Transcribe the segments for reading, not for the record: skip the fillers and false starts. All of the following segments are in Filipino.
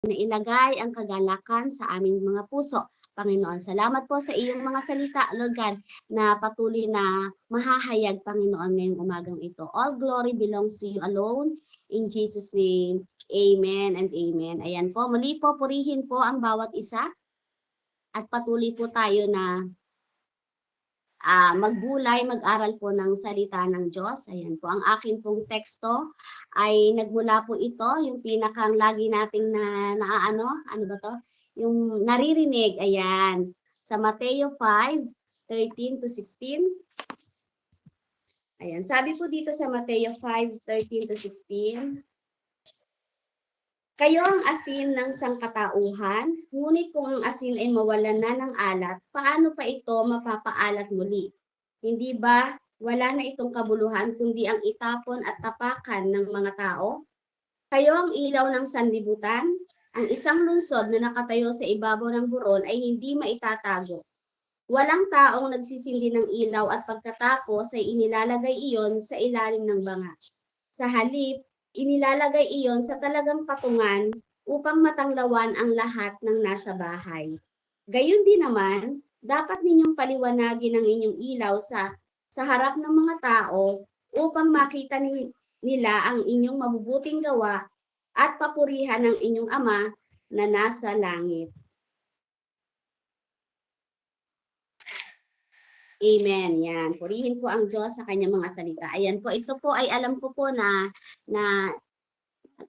na ilagay ang kagalakan sa aming mga puso. Panginoon, salamat po sa iyong mga salita, Lord God, na patuloy na mahahayag, Panginoon, ngayong umagang ito. All glory belongs to you alone. In Jesus' name, amen and amen. Ayan po, muli po, purihin po ang bawat isa at patuloy po tayo na magbulay, mag-aral po ng salita ng Diyos. Ayan po, ang akin pong teksto ay nagmula po ito, yung pinakang lagi nating ano ba to? Yung naririnig, ayan, sa Mateo 5:13 to 16. Ayan, sabi po dito sa Mateo 5:13 to 16, kayo ang asin ng sangkatauhan, ngunit kung ang asin ay mawalan na ng alat, paano pa ito mapapaalat muli? Hindi ba wala na itong kabuluhan kundi ang itapon at tapakan ng mga tao? Kayo ang ilaw ng sanlibutan. Ang isang lungsod na nakatayo sa ibabaw ng burol ay hindi maitatago. Walang taong nagsisindi ng ilaw at pagkatapos ay inilalagay iyon sa ilalim ng banga. Sa halip, inilalagay iyon sa talagang patungan upang matanglawan ang lahat ng nasa bahay. Gayon din naman, dapat ninyong paliwanagin ang inyong ilaw sa harap ng mga tao upang makita nila ang inyong mabubuting gawa at papurihan ng inyong Ama na nasa langit. Amen. Yan. Purihin po ang Diyos sa kanyang mga salita. Ayan po, ito po ay alam ko po na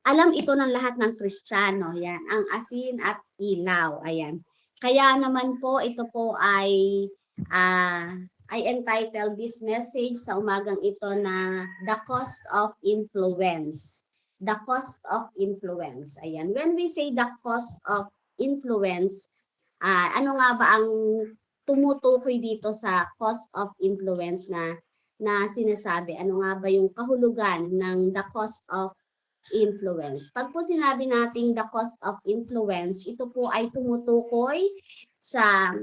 alam ito ng lahat ng Kristiyano. Yan, ang asin at ilaw. Ayan. Kaya naman po, ito po ay I entitled this message sa umagang ito na The Cost of Influence. The cost of influence. Ayan. When we say the cost of influence, ano nga ba ang tumutukoy dito sa cost of influence na sinasabi? Ano nga ba yung kahulugan ng the cost of influence? Pag po sinabi nating the cost of influence, ito po ay tumutukoy sa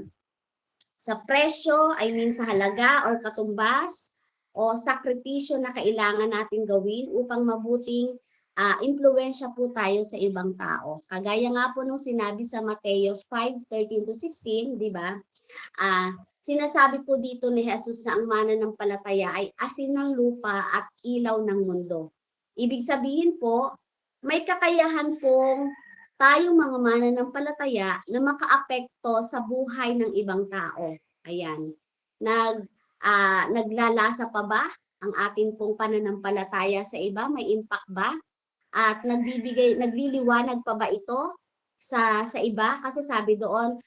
presyo, sa halaga or katumbas o sakripisyo na kailangan natin gawin upang mabuting impluwensya po tayo sa ibang tao. Kagaya nga po nung sinabi sa Mateo 5:13 to 16, di ba? Sinasabi po dito ni Jesus na ang mananampalataya ay asin ng lupa at ilaw ng mundo. Ibig sabihin po, may kakayahan pong tayong mga mananampalataya na makaapekto sa buhay ng ibang tao. Ayan. Naglalasa pa ba ang atin pong pananampalataya sa iba? May impact ba? At nagliliwanag pa ba ito sa iba? Kasi sabi doon,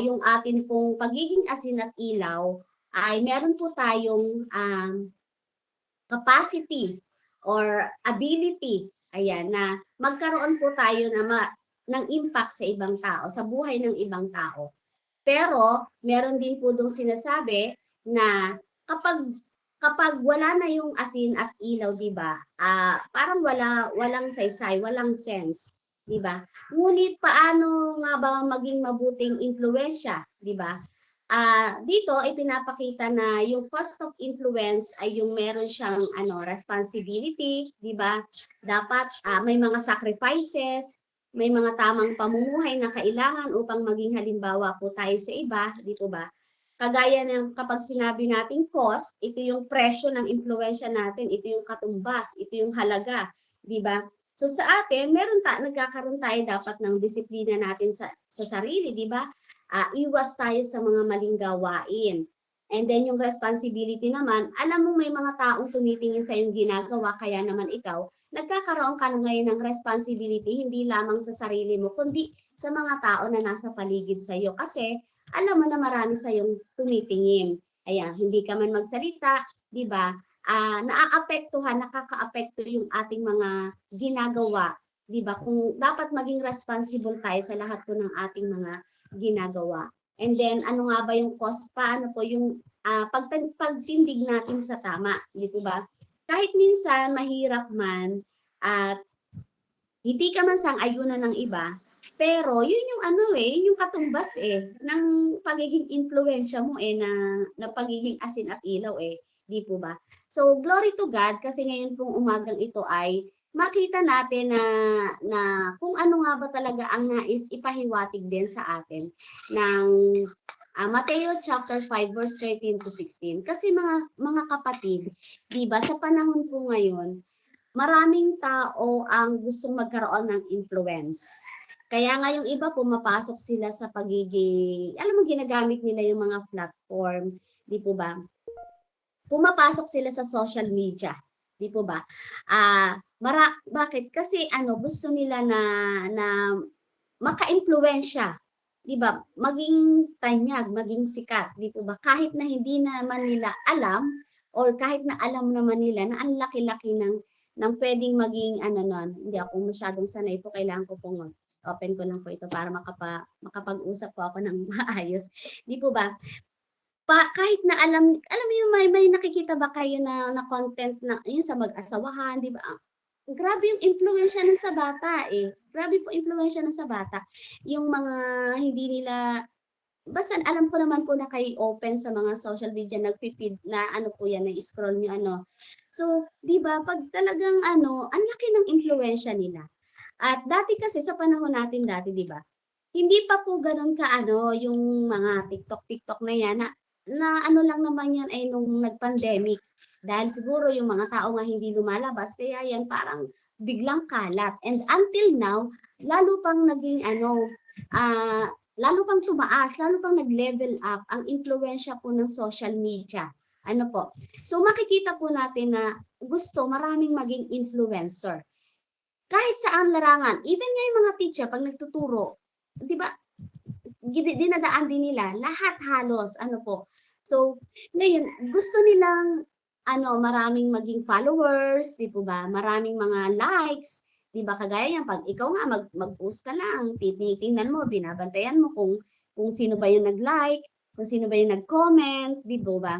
yung atin pong pagiging asin at ilaw ay meron po tayong capacity or ability, ayan, na magkaroon po tayo ng impact sa ibang tao, sa buhay ng ibang tao. Pero meron din po dong sinasabi na kapag wala na yung asin at ilaw, 'di ba? Parang walang saysay, walang sense, 'di ba? Ngunit paano nga ba maging mabuting impluwensya, 'di ba? Dito ay pinapakita na yung cost of influence ay yung meron siyang responsibility, 'di ba? Dapat may mga sacrifices, may mga tamang pamumuhay na kailangan upang maging halimbawa po tayo sa iba, dito ba? Kagaya ng kapag sinabi nating cost, ito yung presyo ng impluwensya natin, ito yung katumbas, ito yung halaga, 'di ba? So sa atin, nagkakaroon tayo dapat ng disiplina natin sa sarili, 'di ba? Iwas tayo sa mga maling gawain. And then yung responsibility naman, alam mo may mga taong tumitingin sa yung ginagawa, kaya naman ikaw, nagkakaroon ka ngayon ng responsibility hindi lamang sa sarili mo, kundi sa mga tao na nasa paligid sa iyo. Kasi alam mo na marami sa yung tumitingin. Ayan, hindi ka man magsalita, di ba? Nakakaapekto yung ating mga ginagawa, di ba? Kung dapat maging responsible tayo sa lahat po ng ating mga ginagawa. And then, ano nga ba yung cost pa? Ano po yung pagtindig natin sa tama, di po ba? Kahit minsan mahirap man at hindi ka man sang-ayunan ng iba, pero yun yung yun yung katumbas ng pagiging impluwensya mo na pagiging asin at ilaw di po ba? So glory to God kasi ngayon pong umagang ito ay makita natin na kung ano nga ba talaga ang nais ipahiwatig din sa atin ng Mateo chapter 5 verse 13 to 16. Kasi mga kapatid, 'di ba, sa panahon po ngayon, maraming tao ang gustong magkaroon ng influence. Kaya nga yung iba pumapasok sila sa pagiging, alam mo, ginagamit nila yung mga platform, 'di po ba? Pumapasok sila sa social media, 'di po ba? Bakit? Kasi gusto nila na maka-impluwensya, 'di ba? Maging tanyag, maging sikat, 'di po ba? Kahit na hindi naman nila alam or kahit na alam naman nila na ang laki-laki ng pwedeng maging nun. Hindi ako masyadong sanay po, kailangan ko pong open ko lang po ito para makapag-usap po ako ng maayos. 'Di po ba? Kahit na alam mo yung may nakikita ba kayo na content na yun sa mag-asawahan, 'di ba? Grabe yung impluwensya nun sa bata, eh. Grabe po impluwensya nun sa bata. Yung mga hindi nila, basta alam ko naman po na kayo open sa mga social media, nagfi-feed na po yan, na-scroll niyo So, 'di ba, 'pag talagang ang laki ng impluwensya nila. At dati kasi sa panahon natin dati, 'di ba? Hindi pa po gano'n yung mga TikTok na yan na lang naman yan ay nung nag-pandemic. Dahil siguro yung mga tao nga hindi lumalabas kaya yan parang biglang kalat. And until now, lalo pang naging lalo pang tumaas, lalo pang nag-level up ang impluwensya po ng social media. Po? So makikita po natin na maraming maging influencer. Kahit saan larangan, even nga yung mga teacher pag nagtuturo, 'di ba, dinadaan din nila lahat halos po. So, ngayon gusto nilang maraming maging followers, 'di po ba? Maraming mga likes, 'di ba? Kagaya niyan 'pag ikaw nga mag-post ka lang, tinitingnan mo, binabantayan mo kung sino ba yung nag-like, kung sino ba yung nag-comment, 'di po ba?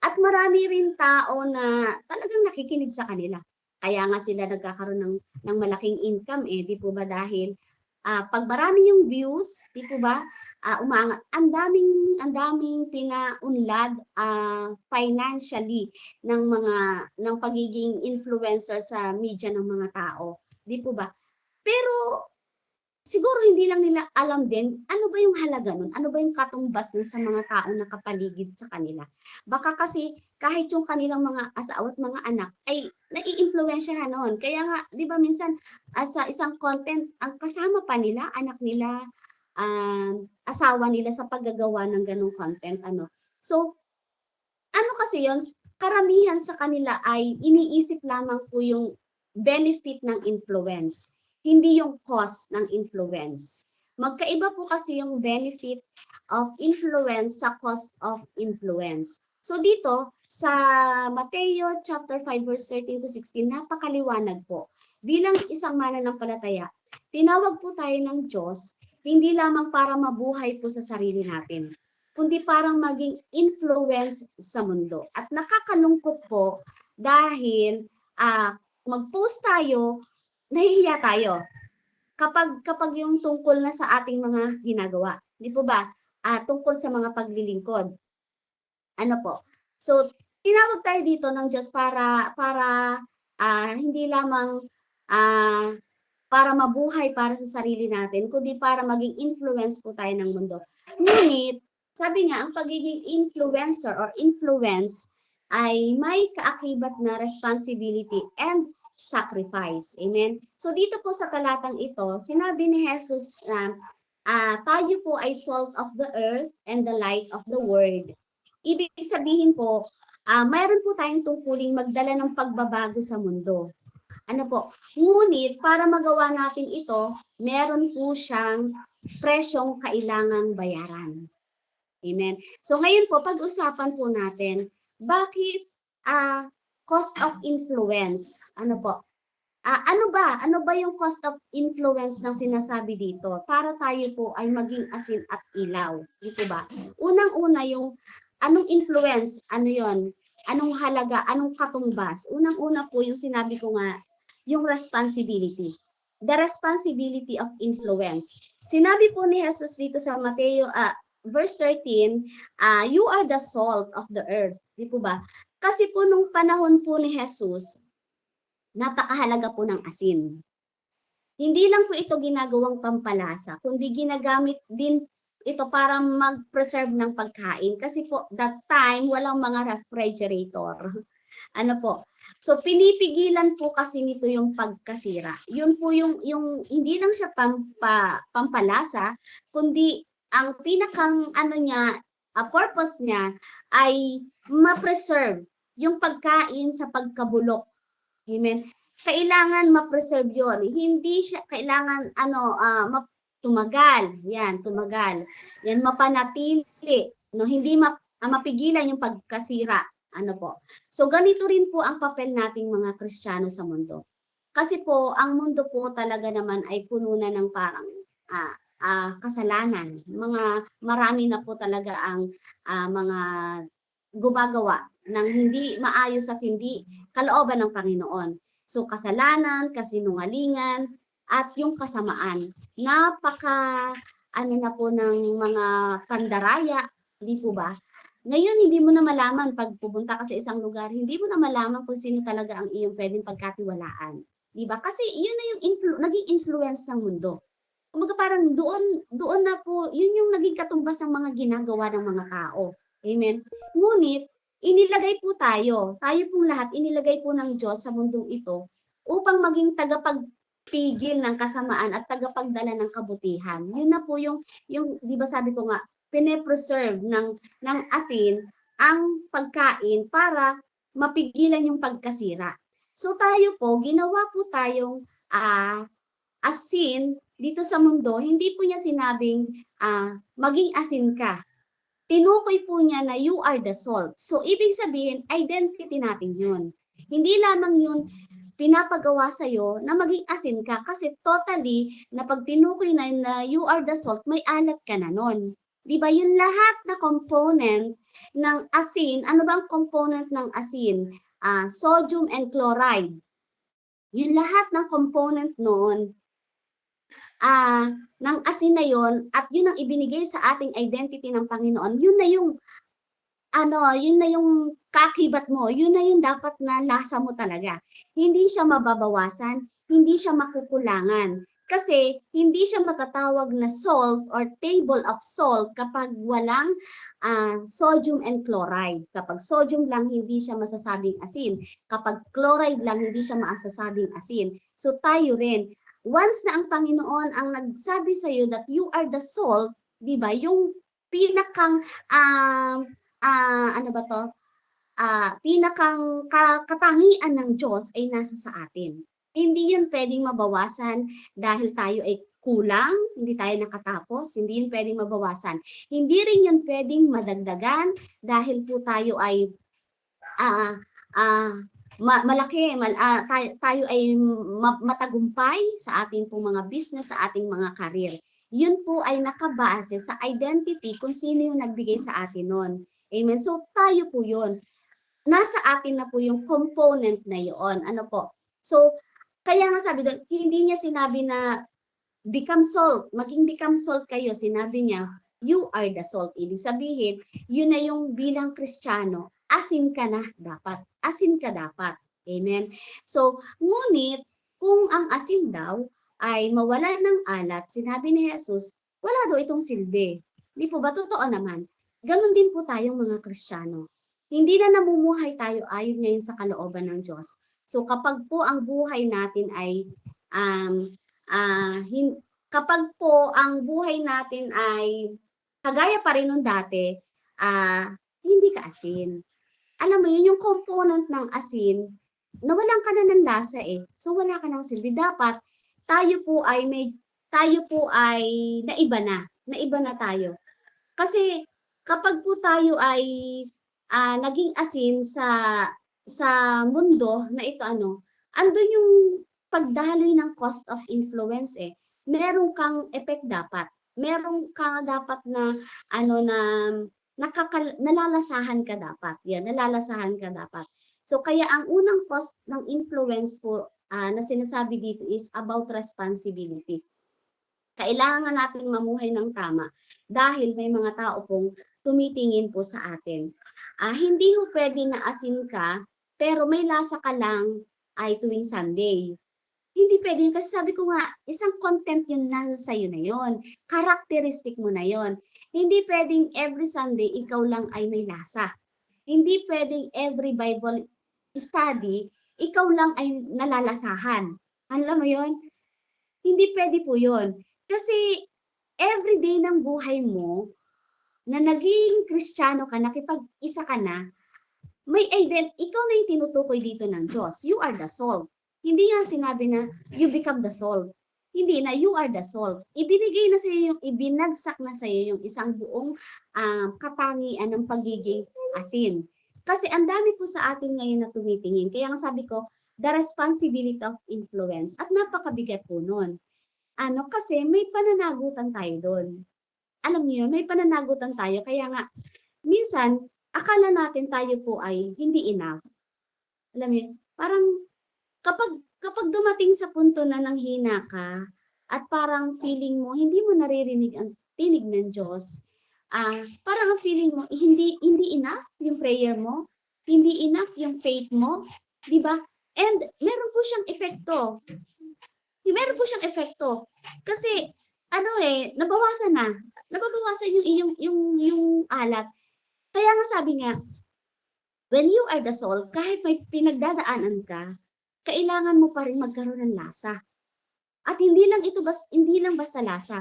At marami rin tao na talagang nakikinig sa kanila. Kaya nga sila nagkakaroon ng malaking income, 'di po ba, dahil 'pag marami yung views, 'di po ba, umaangat. Ang daming pinaunlad financially ng pagiging influencer sa media ng mga tao, 'di po ba? Pero siguro hindi lang nila alam din ano ba yung halaga nun, ano ba yung katumbas nun sa mga taong nakapaligid sa kanila. Baka kasi kahit yung kanilang mga asawa at mga anak ay naiimpluwensyahan noon. Kaya nga 'di ba minsan sa isang content ang kasama pa nila, anak nila, asawa nila sa paggagawa ng ganong content So, kasi yun, karamihan sa kanila ay iniisip lamang po yung benefit ng influence, hindi yung cost ng influence. Magkaiba po kasi yung benefit of influence sa cost of influence. So dito, sa Mateo chapter 5 verse 13 to 16, napakaliwanag po. Bilang isang mananampalataya, tinawag po tayo ng Diyos hindi lamang para mabuhay po sa sarili natin, kundi parang maging influence sa mundo. At nakakalungkot po dahil mag-post tayo, nahihiya tayo kapag yung tungkol na sa ating mga ginagawa. Di po ba? Tungkol sa mga paglilingkod. Po? So, tinawag tayo dito ng Diyos para hindi lamang para mabuhay para sa sarili natin, kundi para maging influence po tayo ng mundo. Ngunit, sabi nga, ang pagiging influencer or influence ay may kaakibat na responsibility and sacrifice. Amen? So dito po sa talatang ito, sinabi ni Jesus na tayo po ay salt of the earth and the light of the world. Ibig sabihin po, mayroon po tayong tungkuling magdala ng pagbabago sa mundo. Ngunit para magawa natin ito, meron po siyang presyong kailangang bayaran. Amen. So ngayon po, pag-usapan po natin, bakit cost of influence? Ano ba yung cost of influence ng sinasabi dito? Para tayo po ay maging asin at ilaw. Dito ba? Unang-una yung anong influence? Ano yon? Anong halaga? Anong katumbas? Unang-una po yung sinabi ko nga, yung responsibility. The responsibility of influence. Sinabi po ni Jesus dito sa Mateo verse 13, you are the salt of the earth. Di po ba? Kasi po nung panahon po ni Jesus, napakahalaga po ng asin. Hindi lang po ito ginagawang pampalasa, kundi ginagamit din ito para mag-preserve ng pagkain. Kasi po, that time, walang mga refrigerator. Ano po? So, pinipigilan po kasi nito yung pagkasira. Yun po yung hindi lang siya pampalasa, kundi ang pinakang ano niya, purpose niya ay ma-preserve yung pagkain sa pagkabulok. Amen. Kailangan ma-preserve yun. Hindi siya kailangan tumagal. Yan, tumagal. Yan, mapanatili. No, hindi mapigilan yung pagkasira. Ano po. So, ganito rin po ang papel nating mga Kristiyano sa mundo. Kasi po, ang mundo po talaga naman ay puno na ng parang kasalanan. Marami na po talaga ang mga gumagawa ng hindi maayos at hindi kalooban ng Panginoon. So kasalanan, kasinungalingan, at yung kasamaan. Ano na po ng mga pandaraya, di po ba? Ngayon, hindi mo na malaman pag pupunta ka sa isang lugar, hindi mo na malaman kung sino talaga ang iyong pwedeng pagkatiwalaan. Di ba? Kasi yun na yung naging influence ng mundo. Kumbaga parang doon na po, yun yung naging katumbas ng mga ginagawa ng mga tao. Amen. Ngunit, inilagay po tayo pong lahat, inilagay po ng Diyos sa mundong ito upang maging tagapagpigil ng kasamaan at tagapagdala ng kabutihan. Yun na po yung di ba sabi ko nga, pine-preserve ng asin ang pagkain para mapigilan yung pagkasira. So tayo po, ginawa po tayong asin dito sa mundo, hindi po niya sinabing maging asin ka. Tinukoy po niya na you are the salt. So, ibig sabihin, identity natin yun. Hindi lamang yun pinapagawa sa'yo na maging asin ka kasi totally na pag tinukoy na you are the salt, may alat ka na nun. Di ba? Yung lahat na component ng asin, ano bang component ng asin? Sodium and chloride. Yung lahat ng component noon, ng asin na yon at yun ang ibinigay sa ating identity ng Panginoon, yun na yung kakibat mo, yun na yung dapat na lasa mo talaga. Hindi siya mababawasan, hindi siya makukulangan. Kasi hindi siya matatawag na salt or table of salt kapag walang sodium and chloride. Kapag sodium lang, hindi siya masasabing asin. Kapag chloride lang, hindi siya masasabing asin. So tayo rin, once na ang Panginoon ang nagsabi sa iyo that you are the salt, di ba? Yung pinakang pinakang katangian ng Diyos ay nasa sa atin. Hindi yun pwedeng mabawasan dahil tayo ay kulang, hindi tayo nakatapos, hindi yun pwedeng mabawasan. Hindi rin yun pwedeng madagdagan dahil po tayo ay tayo ay matagumpay sa ating pong mga business, sa ating mga career. Yun po ay nakabase sa identity kung sino yung nagbigay sa atin nun. Amen. So tayo po yun. Nasa atin na po yung component na yun. Ano po? So, kaya nga sabi doon, hindi niya sinabi na become salt. Maging become salt kayo. Sinabi niya, you are the salt. Ibig sabihin, yun na yung bilang Kristiyano. Asin ka na dapat. Asin ka dapat. Amen. So, ngunit, kung ang asin daw ay mawala ng alat, sinabi ni Jesus, wala daw itong silbi. Di po ba? Totoo naman. Ganon din po tayong mga Kristiyano. Hindi na namumuhay tayo ayon ngayon sa kalooban ng Diyos. So kapag po ang buhay natin ay kapag po ang buhay natin ay kagaya pa rin nung dati, hindi ka asin. Alam mo yun, yung component ng asin, nawalan ka na ng lasa eh. So wala ka ng silbi. Dapat tayo po ay naiba na tayo. Kasi kapag po tayo ay naging asin sa mundo na ito andun yung pagdaloy ng cost of influence eh. Meron kang effect dapat. Meron ka dapat na nalalasahan ka dapat. Yan, nalalasahan ka dapat. So kaya ang unang cost ng influence po na sinasabi dito is about responsibility. Kailangan nating mamuhay ng tama dahil may mga tao pong tumitingin po sa atin. Hindi ho pwede na asin ka pero may lasa ka lang ay tuwing Sunday. Hindi puwede yun kasi sabi ko nga, isang content yun nasa sa'yo na yun, characteristic mo na yun. Hindi puwedeng every Sunday ikaw lang ay may lasa. Hindi puwedeng every Bible study ikaw lang ay nalalasahan. Alam mo yun? Hindi puwede po yun. Kasi everyday ng buhay mo na naging Kristiyano ka, nakipag-isa ka na, ikaw na yung tinutukoy dito ng Diyos. You are the salt. Hindi nga sinabi na you become the salt. Hindi na you are the salt. Ibinigay na sa'yo yung, ibinagsak na sa'yo yung isang buong katangian ng pagiging asin. Kasi ang dami po sa atin ngayon na tumitingin. Kaya nga sabi ko, the responsibility of influence. At napakabigat po nun. Kasi may pananagutan tayo doon. Alam niyo yun, may pananagutan tayo. Kaya nga, minsan, akala natin tayo po ay hindi enough. Alam niyo, parang kapag dumating sa punto na nanghina ka at parang feeling mo hindi mo naririnig ang tinig ng Diyos, parang ang feeling mo hindi enough yung prayer mo, hindi enough yung faith mo, 'di ba? And meron po siyang epekto. Meron po siyang epekto. Kasi nabawasan na. Nababawasan yung iyong yung alat. Kaya nga sabi nga, when you are the salt, kahit may pinagdadaanan ka, kailangan mo pa rin magkaroon ng lasa. At hindi lang basta lasa.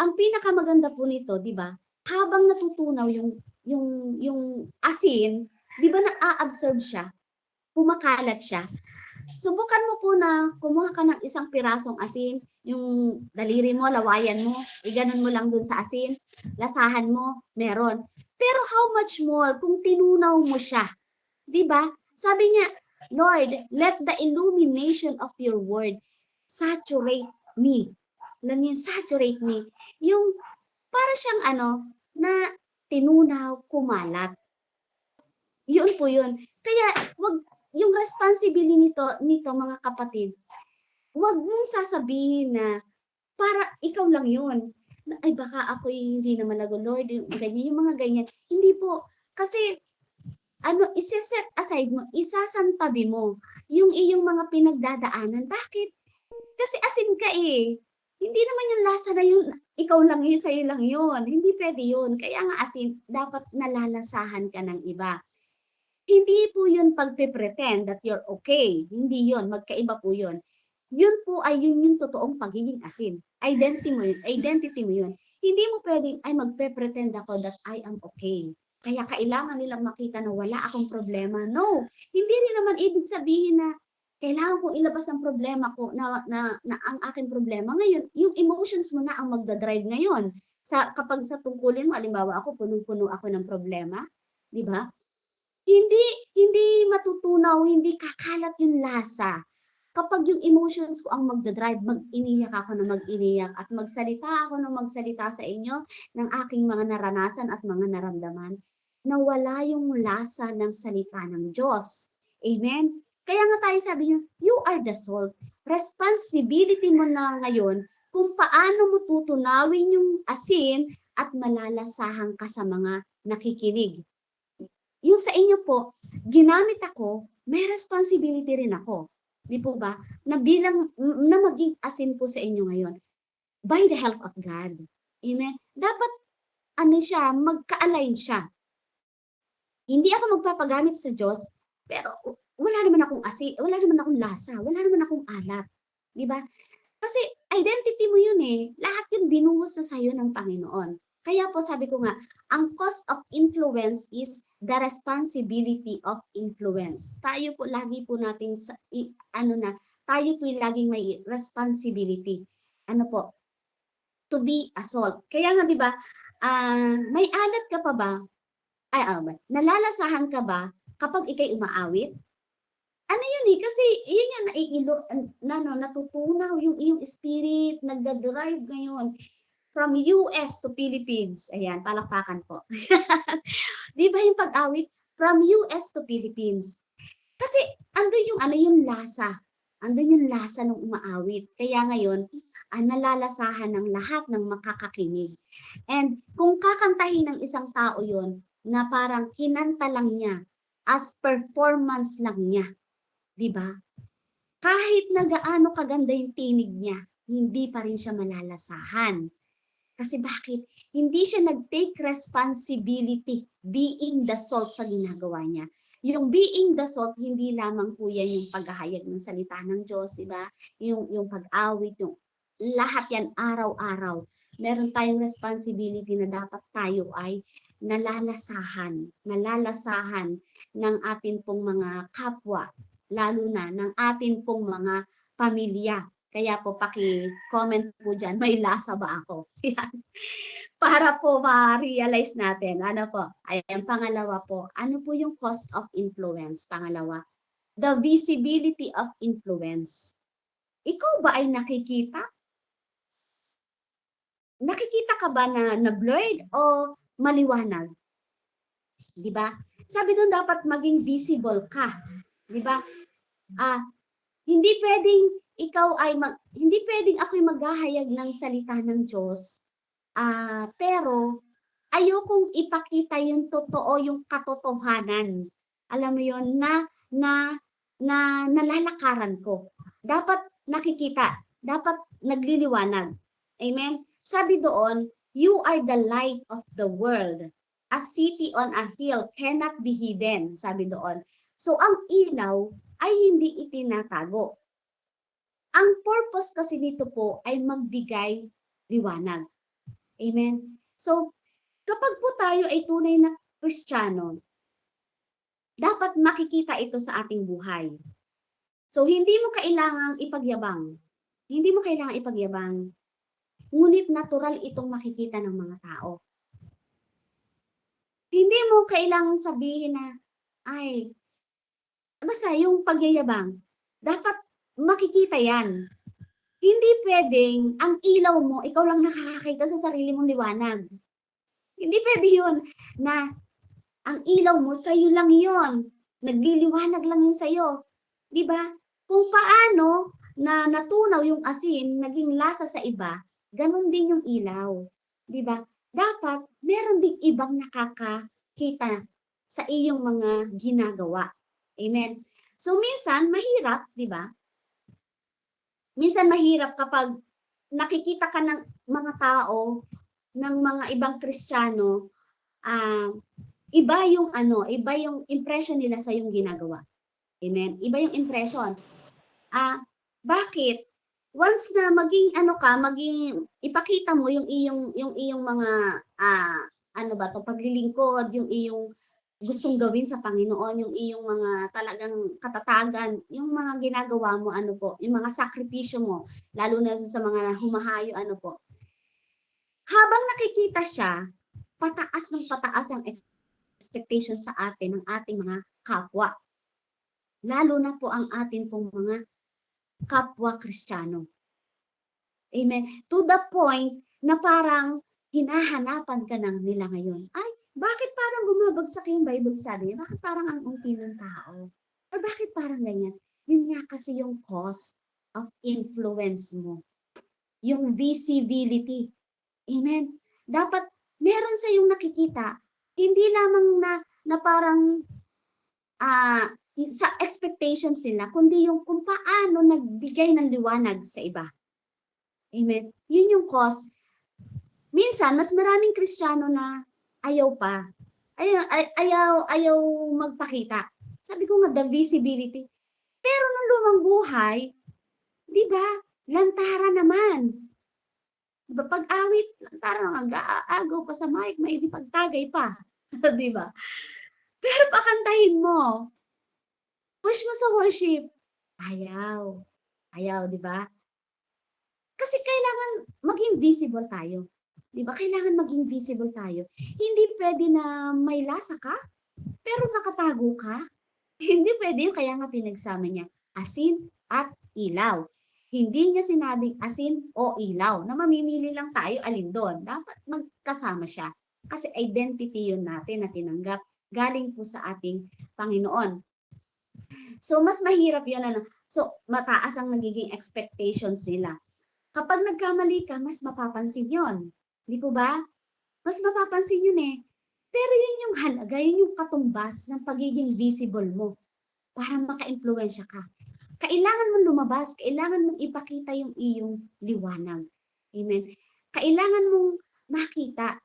Ang pinakamaganda po nito, 'di ba? Habang natutunaw yung asin, 'di ba na-a-absorb siya, kumakalat siya. Subukan mo po na kumuha ka ng isang pirasong asin, yung daliri mo, lawayan mo, iganon mo lang dun sa asin, lasahan mo, meron. Pero how much more kung tinunaw mo siya? 'Di ba? Sabi niya, Lord, let the illumination of your word saturate me. Alam niyo, saturate me. Yung para siyang na tinunaw, kumalat. Yun po yun. Kaya yung responsibility nito mga kapatid, wag mong sasabihin na para ikaw lang yun. Ay baka ako hindi naman Lord, ganyan, yung mga ganyan. Hindi po. Kasi ise-set aside mo, isasantabi mo yung iyong mga pinagdadaanan. Bakit? Kasi asin ka eh. Hindi naman yung lasa na yun, ikaw lang yun, sa'yo lang yun. Hindi pwede yun. Kaya nga asin, dapat nalalasahan ka ng iba. Hindi po yun pagpe-pretend that you're okay. Hindi yun. Magkaiba po yun. Yun po ay yung totoong pagiging asin. Identity mo yun. Hindi mo pwedeng, ay magpe-pretend ako that I am okay. Kaya kailangan nilang makita na wala akong problema. No, hindi rin naman ibig sabihin na kailangan kong ilabas ang problema ko na ang aking problema. Ngayon, yung emotions mo na ang magdadrive ngayon. Kapag sa tungkulin mo, halimbawa ako, punong-puno ako ng problema, di ba? Hindi hindi matutunaw, hindi kakalat yung lasa. Kapag yung emotions ko ang magda-drive, mag-iniyak ako na mag-iniyak at magsalita ako ng magsalita sa inyo ng aking mga naranasan at mga naramdaman, nawala yung lasa ng salita ng Diyos. Amen? Kaya nga tayo sabi niya, you are the salt. Responsibility mo na ngayon kung paano mo tutunawin yung asin at malalasahan ka sa mga nakikinig. Yung sa inyo po, ginamit ako, may responsibility rin ako. Di po ba? Na maging asin po sa inyo ngayon. By the help of God. Amen? Dapat, siya, magka-align siya. Hindi ako magpapagamit sa Diyos, pero wala naman akong wala naman akong lasa, wala naman akong alat. Di ba? Kasi identity mo yun eh. Lahat yun binuhos na sa'yo ng Panginoon. Kaya po sabi ko nga, ang cost of influence is the responsibility of influence. Tayo po lagi po nating tayo po laging may responsibility. To be a salt. Kaya nga 'di ba, may alat ka pa ba? Nalalasahan ka ba kapag ikay umaawit? Yun eh, kasi yun yung natutunaw yung iyong spirit, nagda-drive ngayon from US to Philippines. Ayan, palakpakan po. Di ba yung pag-awit? From US to Philippines. Kasi andun yung lasa. Andun yung lasa ng umaawit. Kaya ngayon, nalalasahan ng lahat ng makakakinig. And kung kakantahin ng isang tao yon na parang kinanta lang niya, as performance lang niya, 'di ba? Kahit na gaano kaganda yung tinig niya, hindi pa rin siya malalasahan. Kasi bakit? Hindi siya nag-take responsibility being the salt sa ginagawa niya. Yung being the salt, hindi lamang po yan yung paghahayag ng salita ng Diyos, di ba? Yung pag-awit, yung lahat yan araw-araw. Meron tayong responsibility na dapat tayo ay nalalasahan ng atin pong mga kapwa, lalo na ng atin pong mga pamilya. Kaya po paki-comment po dyan, may lasa ba ako? Yan. Para po ma-realize natin. Ano po? Ayan, pangalawa po. Ano po yung cost of influence? Pangalawa, the visibility of influence. Ikaw ba ay nakikita? Nakikita ka ba na blurred o maliwanag? Di ba? Sabi doon dapat maging visible ka. Di ba? Hindi pwedeng hindi pwedeng ako'y maghahayag ng salita ng Diyos. Pero ayokong ipakita yung totoo, yung katotohanan. Alam mo yon na nalalakaran ko. Dapat nakikita, dapat nagliliwanag. Amen? Sabi doon, you are the light of the world. A city on a hill cannot be hidden, sabi doon. So ang ilaw ay hindi itinatago. Ang purpose kasi nito po ay magbigay liwanag. Amen? So, kapag po tayo ay tunay na Kristiyano, dapat makikita ito sa ating buhay. So, hindi mo kailangang ipagyabang. Hindi mo kailangang ipagyabang. Ngunit natural itong makikita ng mga tao. Hindi mo kailangang sabihin na, ay, basta yung pagyayabang, dapat makikita yan. Hindi pwedeng ang ilaw mo, ikaw lang nakakakita sa sarili mong liwanag. Hindi pwede yun na ang ilaw mo, sa'yo lang yun. Nagliliwanag lang yun sa'yo. Di ba? Kung paano na natunaw yung asin, naging lasa sa iba, ganun din yung ilaw. Di ba? Dapat meron ding ibang nakakakita sa iyong mga ginagawa. Amen. So minsan mahirap, di ba? Minsan mahirap kapag nakikita ka ng mga tao, ng mga ibang Kristiyano, iba yung impression nila sa yung ginagawa. Amen. Iba yung impression. Bakit? Once na maging ipakita mo yung iyong mga paglilingkod, yung iyong gustong gawin sa Panginoon, yung iyong mga talagang katatagan, yung mga ginagawa mo, yung mga sakripisyo mo, lalo na sa mga humahayo, habang nakikita siya, pataas ng pataas ang expectation sa atin ng ating mga kapwa. Lalo na po ang atin pong mga kapwa Kristiyano. Amen. To the point na parang hinahanapan ka ng nila ngayon. Ay, bakit parang bumabagsak yung Bible study? Bakit parang ang unti ng tao? Or bakit parang ganyan? Yun nga kasi yung cause of influence mo. Yung visibility. Amen. Dapat meron sa yung nakikita. Hindi lamang na parang sa expectations sila, kundi yung kung paano nagbigay ng liwanag sa iba. Amen. Yun yung cause. Minsan, mas maraming Kristiyano na ayaw pa. Ayaw magpakita. Sabi ko nga, the visibility. Pero nung lumang buhay, di ba, lantara naman. Diba, pag-awit, lantara naman, agaw pa sa mic, may di pagtagay pa. Di ba? Pero pakantahin mo. Push mo sa worship. Ayaw. Ayaw, di ba? Kasi kailangan maging visible tayo. Di ba? Kailangan maging visible tayo. Hindi pwede na may lasa ka, pero nakatago ka. Hindi pwede yun, kaya nga pinagsama niya, asin at ilaw. Hindi niya sinabing asin o ilaw, na mamimili lang tayo alin doon. Dapat magkasama siya. Kasi identity yun natin na tinanggap. Galing po sa ating Panginoon. So, mas mahirap yun. So, mataas ang nagiging expectations nila. Kapag nagkamali ka, mas mapapansin yun. Di po ba? Mas mapapansin yun eh. Pero yun yung halaga, yun yung katumbas ng pagiging visible mo. para maka-impluwensya ka. Kailangan mong lumabas, kailangan mong ipakita yung iyong liwanag. Amen. Kailangan mong makita,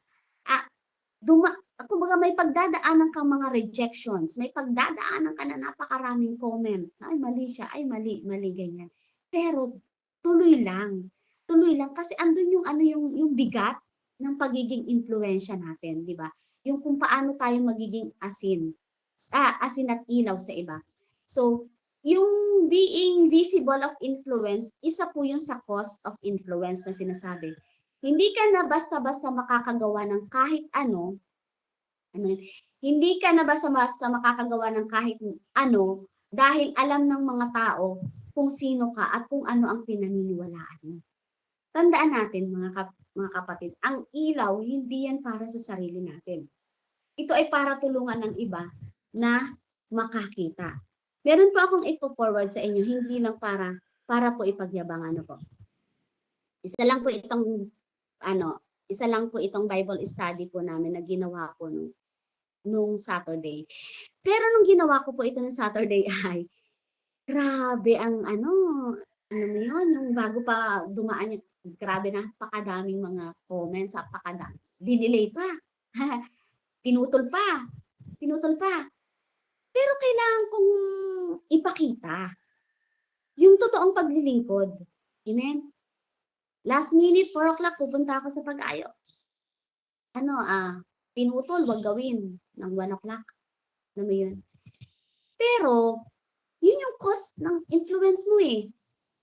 kumbaga may pagdadaanan kang mga rejections, may pagdadaanan ka na napakaraming comment. Ay, mali siya, ay, mali, ganyan. Pero tuloy lang. Tuloy lang kasi andun yung yung bigat ng pagiging impluwensya natin, di ba? Yung kung paano tayo magiging asin at ilaw sa iba. So, yung being visible of influence, isa po yun sa cause of influence na sinasabi. Hindi ka na basta-basta makakagawa ng kahit ano, hindi ka na basta-basta makakagawa ng kahit ano dahil alam ng mga tao kung sino ka at kung ano ang pinaniniwalaan mo. Tandaan natin mga kapatid, ang ilaw hindi yan para sa sarili natin. Ito ay para tulungan ng iba na makakita. Meron po akong ipo-forward sa inyo, hindi lang para po ipagyabang po. Isa lang po itong Bible study po namin na ginawa ko nung Saturday. Pero nung ginawa ko po ito nung Saturday ay grabe ang mo yun, yung bago pa dumaan yung grabe na napakadaming mga comments, napakadami. Dinelay pa. Pinutol pa. Pero kailangan kong ipakita yung totoong paglilingkod. Amen? Last minute, 4 o'clock, pupunta ako sa pag-ayo. Pinutol, wag gawin ng 1 o'clock. Alam mo yun? Pero, yun yung cost ng influence mo eh.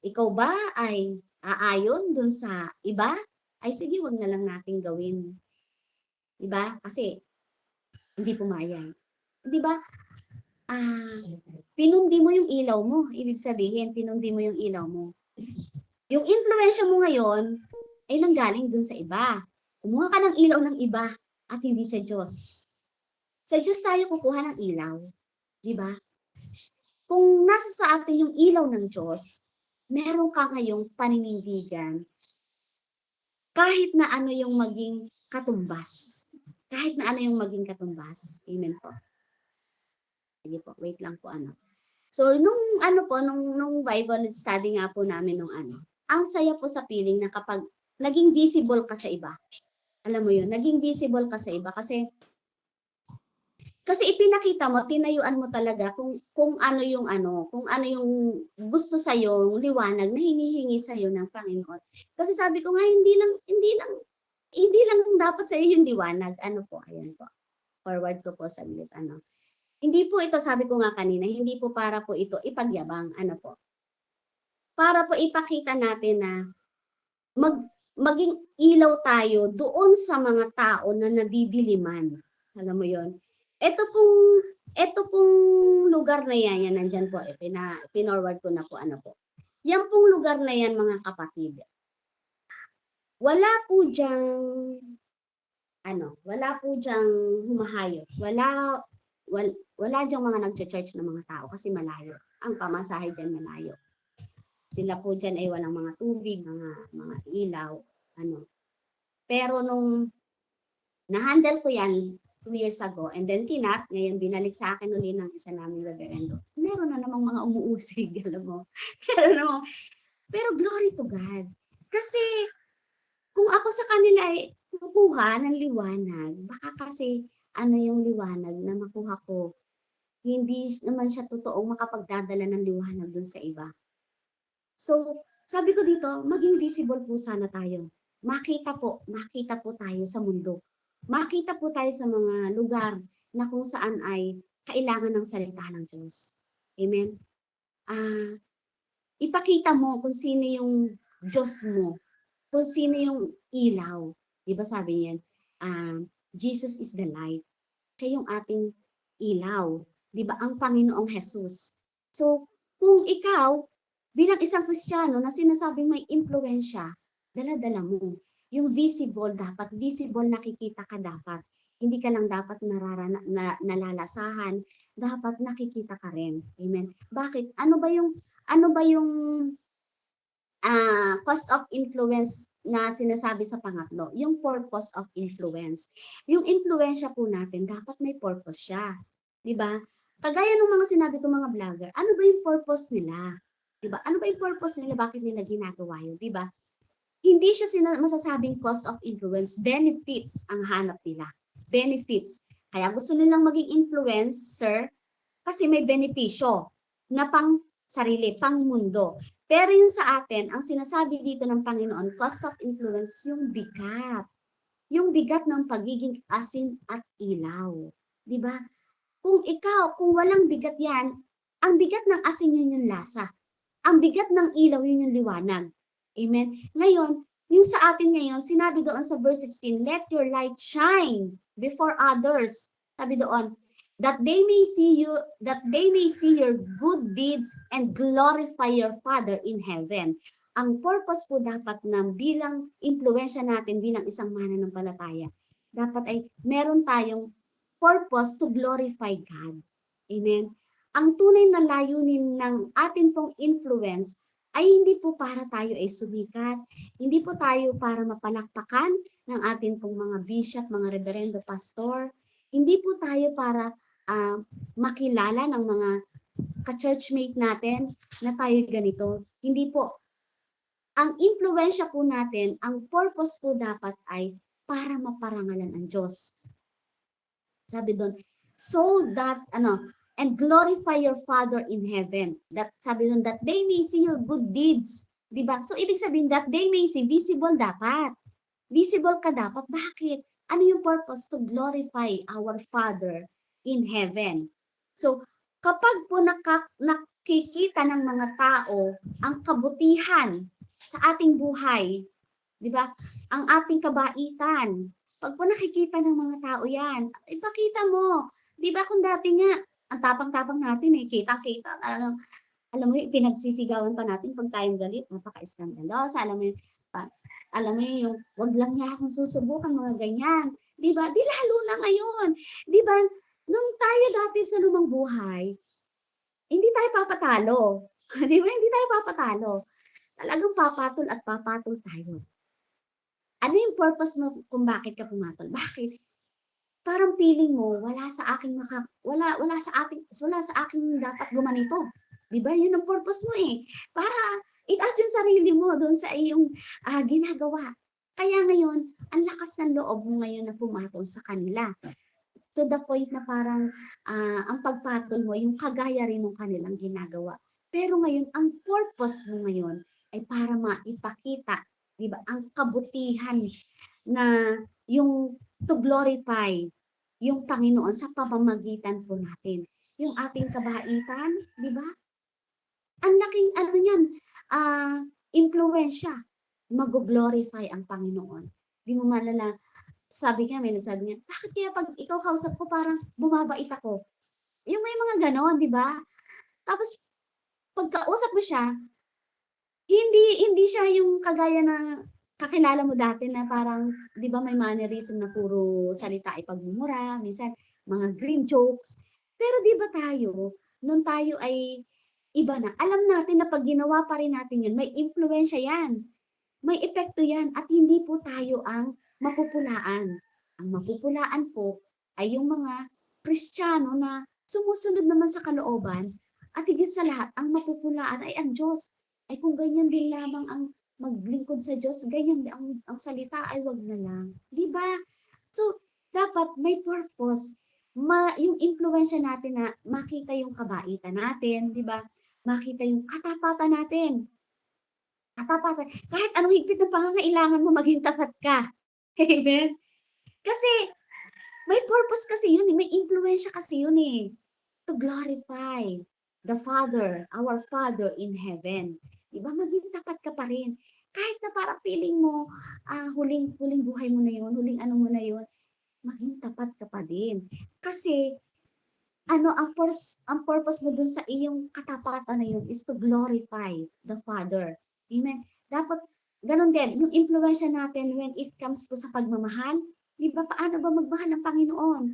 Ikaw ba ay aayon dun sa iba? Ay sige, wag na lang nating gawin. Diba? Kasi, hindi pumayag. Diba? Pinundi mo yung ilaw mo. Ibig sabihin, pinundi mo yung ilaw mo. Yung influensya mo ngayon ay nanggaling dun sa iba. Kumuha ka ng ilaw ng iba at hindi sa Diyos. Sa Diyos tayo kukuha ng ilaw. Diba? Kung nasa sa atin yung ilaw ng Diyos, meron ka ngayong paninindigan kahit na ano yung maging katumbas. Kahit na ano yung maging katumbas. Amen po. Sige po, wait lang po So, nung Bible study nga po namin ang saya po sa feeling na kapag naging visible ka sa iba. Alam mo yun, naging visible ka sa iba kasi ipinakita mo, tinayuan mo talaga kung ano yung gusto sa yung liwanag na hinihingi sa iyo ng Panginoon. Kasi sabi ko nga hindi lang dapat sa iyo yung liwanag. Ayan po. Forward ko po saglit Hindi po ito, sabi ko nga kanina, hindi po para po ito ipagyabang, po. Para po ipakita natin na maging ilaw tayo doon sa mga tao na nadidiliman. Alam mo yon. Ito pong lugar na yan nandyan po, pinorward ko na po, po. Yan pong lugar na yan, mga kapatid. Wala po diyang humahayop. Wala diyang mga nagcha-church ng mga tao kasi malayo. Ang pamasahe dyan malayo. Sila po dyan ay walang mga tubig, mga ilaw, Pero nung na-handle ko yan 2 years ago, and then ngayon binalik sa akin uli ng isa naming reverendo. Meron na namang mga umuusig, alam mo. Pero glory to God. Kasi kung ako sa kanila ay kukuha ng liwanag, baka kasi yung liwanag na makuha ko, hindi naman siya totoong makapagdadala ng liwanag dun sa iba. So, sabi ko dito, maging visible po sana tayo. Makita po tayo sa mundo. Makita po tayo sa mga lugar na kung saan ay kailangan ng salita ng Diyos. Amen? Ipakita mo kung sino yung Diyos mo. Kung sino yung ilaw. Diba sabi niyan? Jesus is the light. Siya yung ating ilaw. Diba? Ang Panginoong Jesus. So, kung ikaw, bilang isang Kristiyano na sinasabing may impluensya, dala-dala mo. Yung visible, dapat visible nakikita ka dapat. Hindi ka lang dapat nalalasahan, dapat nakikita ka rin. Amen. Bakit? Ano ba yung cost of influence na sinasabi sa pangatlo? Yung purpose of influence. Yung influensya po natin, dapat may purpose siya. 'Di ba? kagaya ng mga sinabi ko mga vlogger, ano ba yung purpose nila? 'Di ba? Ano ba yung purpose nila? Bakit nila ginagawa yun? 'Di ba? Hindi siya masasabing cost of influence, benefits ang hanap nila. Benefits. Kaya gusto nilang maging influencer kasi may benepisyo na pang sarili, pang mundo. Pero yung sa atin, ang sinasabi dito ng Panginoon, cost of influence, yung bigat. Yung bigat ng pagiging asin at ilaw. Di ba? Kung walang bigat yan, ang bigat ng asin yun yung lasa. Ang bigat ng ilaw yun yung liwanag. Amen? Ngayon, yung sa atin ngayon, sinabi doon sa verse 16, let your light shine before others. Sabi doon, that they may see your good deeds and glorify your Father in heaven. Ang purpose po dapat na bilang impluensya natin bilang isang mananampalataya, dapat ay meron tayong purpose to glorify God. Amen? Ang tunay na layunin ng atin pong influence ay hindi po para tayo ay sumikat, hindi po tayo para mapalakpakan ng atin pong mga bishop, mga reverendo, pastor, hindi po tayo para makilala ng mga ka-churchmate natin na tayo ganito. Hindi po. Ang impluensya po natin, ang purpose po dapat ay para maparangalan ang Diyos. Sabi doon, so that, and glorify your Father in heaven. That, sabi doon, that they may see your good deeds. Diba? So, ibig sabihin, that they may see, visible dapat. Visible ka dapat. Bakit? Ano yung purpose? To glorify our Father in heaven. So, kapag po nakikita ng mga tao ang kabutihan sa ating buhay, di ba? Ang ating kabaitan. Pag po nakikita ng mga tao yan, ipakita mo. Di ba kung dati nga, ang tapang-tapang natin eh, kita-kita, alam mo yung pinagsisigawan pa natin pag tayong galit, napaka-iskandalosa, alam mo yung, wag lang niya akong susubukan, mga ganyan. Di ba? Di lalo na ngayon. Di ba? Nung tayo dati sa lumang buhay, hindi tayo papatalo. Di ba? Hindi tayo papatalo. Talagang papatol at papatol tayo. Ano yung purpose mo kung bakit ka pumatol? Bakit? Parang feeling mo wala sa akin wala sa akin dapat gumanito. 'Di ba? Yun ang purpose mo eh. Para itaas yung sarili mo doon sa iyong ginagawa. Kaya ngayon, ang lakas ng loob mo ngayon na pumatol sa kanila. To the point na parang ang pagpatol mo, yung kagaya rin ng kanilang ginagawa. Pero ngayon, ang purpose mo ngayon ay para maipakita, di ba, ang kabutihan na yung to glorify yung Panginoon sa pamamagitan po natin. Yung ating kabaitan, di ba? Ang laking ano niyan, impluwensya. Mag-glorify ang Panginoon. Di mo malala, sabi niya, may nagsabi niya, bakit kaya pag ikaw kausap ko parang bumabait ako? Yung may mga ganon, di ba? Tapos, pagkausap mo siya, hindi siya yung kagaya ng kakilala mo dati na parang, di ba may mannerism na puro salita ay pagmumura, minsan mga green jokes. Pero di ba tayo, nung tayo ay iba na, alam natin na pag ginawa pa rin natin yun, may impluensya yan. May epekto yan at hindi po tayo ang mapupulaan. Ang mapupulaan po ay yung mga Kristiyano na sumusunod naman sa kalooban at higit sa lahat, ang mapupulaan ay ang Diyos. Ay kung ganyan din lamang ang maglingkod sa Diyos, ganyan ang salita ay wag na lang. Di ba? So, dapat may purpose. Yung impluensya natin na makita yung kabaitan natin, di ba? Makita yung katapatan natin. Katapatan. Kahit anong higpit ng pangangailangan mo, maging tapat ka. Amen? Kasi, may purpose kasi yun eh. May influensya kasi yun eh. To glorify the Father, our Father in heaven. Diba? Maging tapat ka pa rin. Kahit na parang feeling mo, huling buhay mo na yun, huling ano mo na yun, maging tapat ka pa din. Kasi, ang purpose mo dun sa iyong katapatan na yun is to glorify the Father. Amen. Dapat, ganun din, yung influensya natin when it comes po sa pagmamahal, di ba, paano ba magmahal ng Panginoon?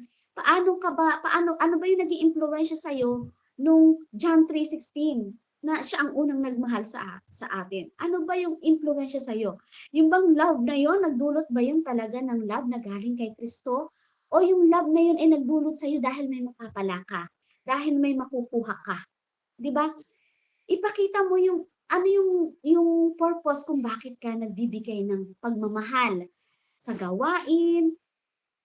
Ano ba yung naging influensya sa'yo nung John 3:16 na siya ang unang nagmahal sa atin? Ano ba yung influensya sa'yo? Yung bang love na yon, nagdulot ba yun talaga ng love na galing kay Kristo? O yung love na yun ay nagdulot sa'yo dahil may mapapala ka? dahil may makukuha ka. 'Di ba? Ipakita mo yung ano yung purpose kung bakit ka nagbibigay ng pagmamahal sa gawain,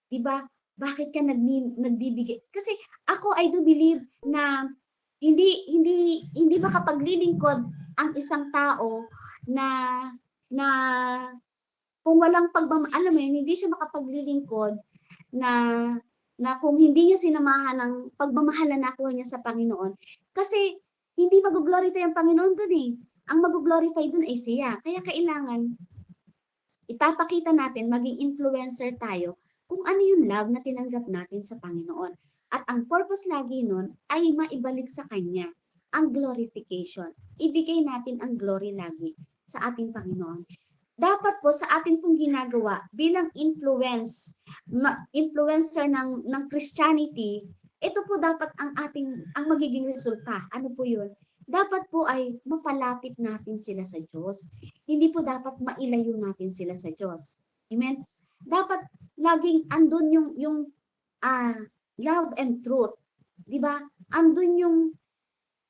'di ba? Bakit ka nagbibigay? Kasi ako I do believe na hindi makapaglilingkod ang isang tao na na kung walang alam mo yun, hindi siya makapaglilingkod na kung hindi niya sinamahan ng pagmamahal na nakuha niya sa Panginoon. Kasi hindi mag-glorify ang Panginoon dun eh. Ang mag-glorify dun ay siya. Kaya kailangan ipapakita natin, maging influencer tayo kung ano yung love na tinanggap natin sa Panginoon. At ang purpose lagi nun ay maibalik sa Kanya ang glorification. Ibigay natin ang glory lagi sa ating Panginoon. Dapat po sa atin pong ginagawa bilang influencer ng Christianity, ito po dapat ang magiging resulta. Ano po yun? Dapat po ay mapalapit natin sila sa Diyos. Hindi po dapat mailayo natin sila sa Diyos. Amen? Dapat laging andun yung love and truth. Di ba? Andun yung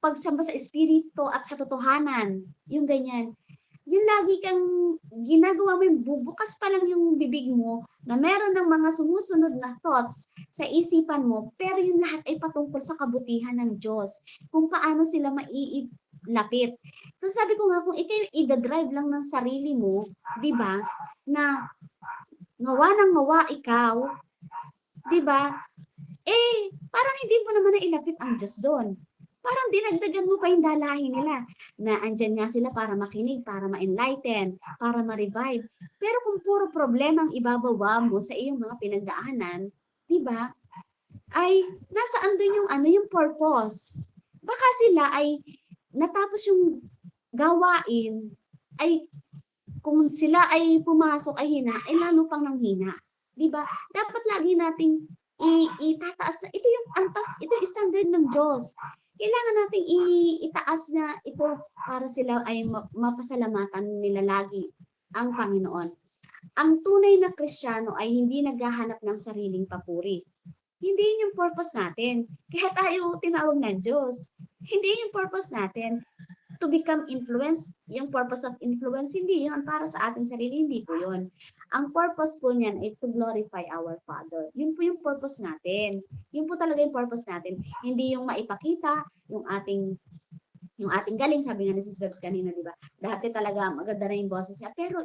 pagsamba sa espiritu at katotohanan. Yung ganyan. Yung lagi kang ginagawa mo, bubukas pa lang yung bibig mo na meron ng mga sumusunod na thoughts sa isipan mo, pero yung lahat ay patungkol sa kabutihan ng Diyos. Kung paano sila maiilapit. So sabi ko nga, kung ikaw i-drive lang ng sarili mo, di ba, na ngawa ng ngawa ikaw, di ba, parang hindi mo naman nailapit ang Diyos doon. Parang dinagdagan mo pa yung dalahin nila na andyan nga sila para makinig, para ma-enlighten, para ma-revive. Pero kung puro problema ang ibabawa mo sa iyong mga pinagdaanan, di ba, ay nasaan doon yung purpose. Baka sila ay natapos yung gawain, ay kung sila ay pumasok ay hina, ay lalo pang nanghina. Di ba? Dapat lagi nating itataas na ito yung standard ng Diyos. Kailangan nating itaas na ito para sila ay mapasalamatan nila lagi ang Panginoon. Ang tunay na Kristiyano ay hindi naghahanap ng sariling papuri. Hindi yun yung purpose natin. Kaya tayo tinawag ng Diyos. Hindi yung purpose natin to become influence. Yung purpose of influence, hindi yun para sa ating sarili, hindi po yun. Ang purpose po niyan ay to glorify our Father. Yun po yung purpose natin. Yun po talaga yung purpose natin. Hindi yung maipakita yung ating galing, sabi nga ni Sis Bebs kanina, di ba? Dati talaga maganda na yung boses niya, pero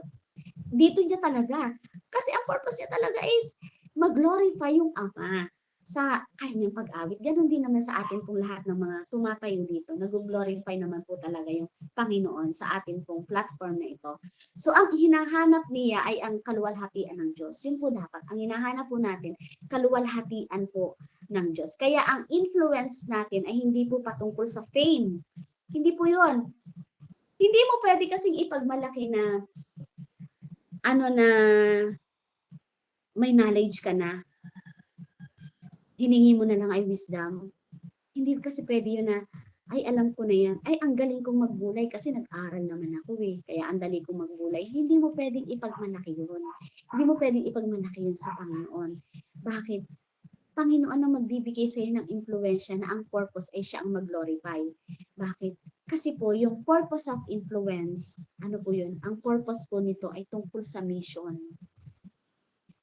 dito niya talaga. Kasi ang purpose niya talaga is mag-glorify yung Ama sa kanyang pag-awit. Ganon din naman sa atin pong lahat ng mga tumatayo dito. Nag-glorify naman po talaga yung Panginoon sa atin pong platform na ito. So, ang hinahanap niya ay ang kaluwalhatian ng Diyos. Yun po dapat. Ang hinahanap po natin, kaluwalhatian po ng Diyos. Kaya ang influence natin ay hindi po patungkol sa fame. Hindi po yun. Hindi mo pwede kasing ipagmalaki na may knowledge ka na, hiningi mo na lang ay wisdom. Hindi kasi pwede yun na, ay alam ko na yan, ay ang galing kong magbulay kasi nag-aral naman ako kaya ang dali kong magbulay. Hindi mo pwedeng ipagmalaki yun. Hindi mo pwedeng ipagmalaki yun sa Panginoon. Bakit? Panginoon ang magbibigay sa iyo ng impluwensya na ang purpose ay siya ang mag-glorify. Bakit? Kasi po, yung purpose of influence, ano po yun? Ang purpose po nito ay tungkol sa mission.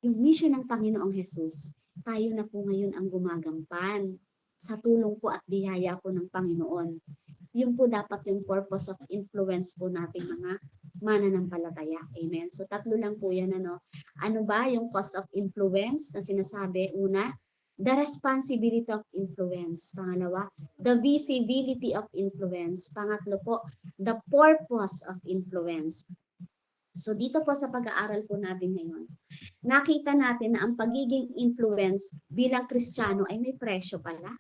Yung mission ng Panginoong Jesus, tayo na po ngayon ang gumagampan sa tulong po at biyaya po ng Panginoon. Yun po dapat yung purpose of influence po nating mga mananampalataya. Amen. So tatlo lang po yan. Ano ba yung cause of influence na sinasabi? Una, the responsibility of influence. Pangalawa, the visibility of influence. Pangatlo po, the purpose of influence. So dito po sa pag-aaral po natin ngayon, nakita natin na ang pagiging influence bilang Kristiyano ay may presyo pala.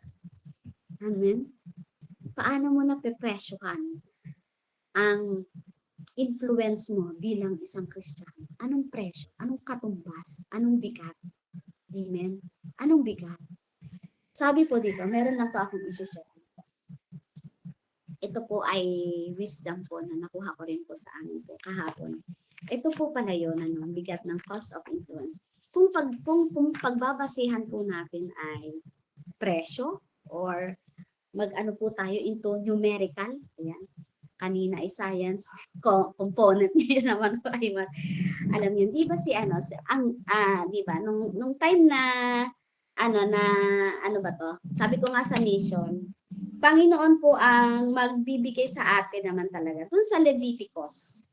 Amen? Paano mo napepresyohan ang influence mo bilang isang Kristiyano? Anong presyo? Anong katumbas? Anong bigat? Amen? Anong bigat? Sabi po dito, meron lang po akong isi-share. Ito po ay wisdom po na nakuha ko rin po sa amin po kahapon. Ito po pala yun, bigat ng cost of influence. Kung pagbabasehan po natin ay presyo or mag-ano po tayo into numerical. Ayan. Kanina ay science component, ngayon naman po ay alam niyo, di ba si ano, di ba, nung time na, ano ba to? Sabi ko nga sa mission, Panginoon po ang magbibigay sa atin naman talaga. Dun sa Leviticus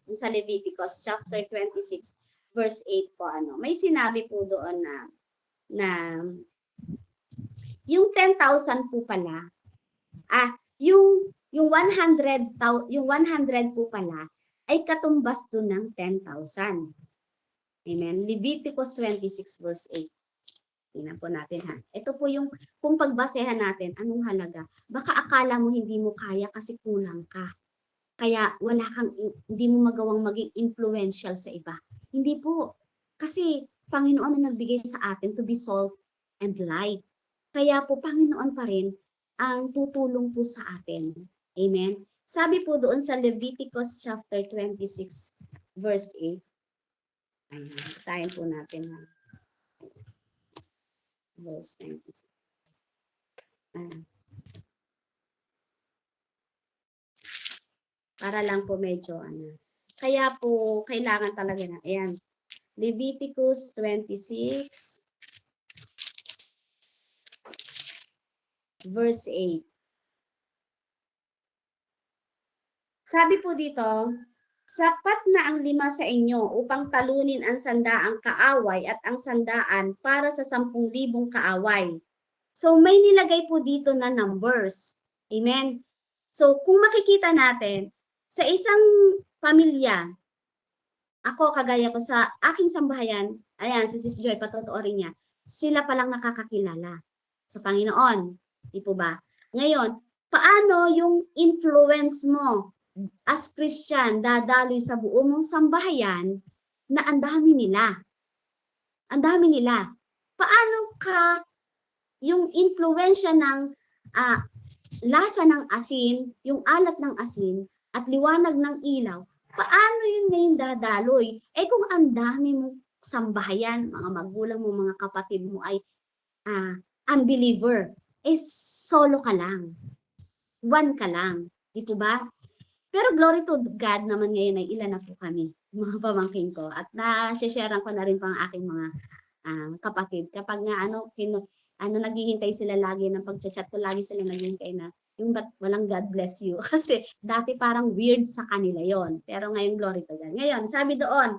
chapter 26 verse 8 po may sinabi po doon na yung 10,000 po pala, yung 100 yung 100 po pala ay katumbas doon ng 10,000. Amen. Leviticus 26 verse 8. Tingnan po natin ha. Ito po yung kung pagbasehan natin, anong halaga? Baka akala mo hindi mo kaya kasi kulang ka. Kaya hindi mo magawang maging influential sa iba. Hindi po. Kasi Panginoon ang nagbigay sa atin to be salt and light. Kaya po Panginoon pa rin ang tutulong po sa atin. Amen. Sabi po doon sa Leviticus chapter 26 verse 8. Ayan, basahin po natin ha. Verse 26. Para lang po medyo Kaya po kailangan talaga na. Ayan. Leviticus 26 verse 8. Sabi po dito, sapat na ang 5 sa inyo upang talunin ang sandaang kaaway at ang sandaan para sa 10,000 kaaway. So may nilagay po dito na numbers. Amen. So kung makikita natin, sa isang pamilya, ako kagaya ko sa aking sambahayan, ayan, si Sis Joy, patotoorin niya, sila palang nakakakilala sa Panginoon. Di po ba? Ngayon, paano yung influence mo as Christian dadaloy sa buong mong sambahayan na ang dami nila? Ang dami nila. Paano ka yung influensya ng lasa ng asin, yung alat ng asin, at liwanag ng ilaw, paano yun ngayon dadaloy? Kung ang dami mong sambahayan, mga magulang mo, mga kapatid mo ay unbeliever, solo ka lang. One ka lang. Di po ba? Pero glory to God naman ngayon ay ilan na po kami, mga pamangkin ko. At na-share ko na rin po ang aking mga kapatid. Kapag nga naghihintay sila lagi ng pagchat ko, lagi sila naghihintay na yung walang God bless you. Kasi dati parang weird sa kanila yon. Pero ngayon, glory to God. Ngayon, sabi doon,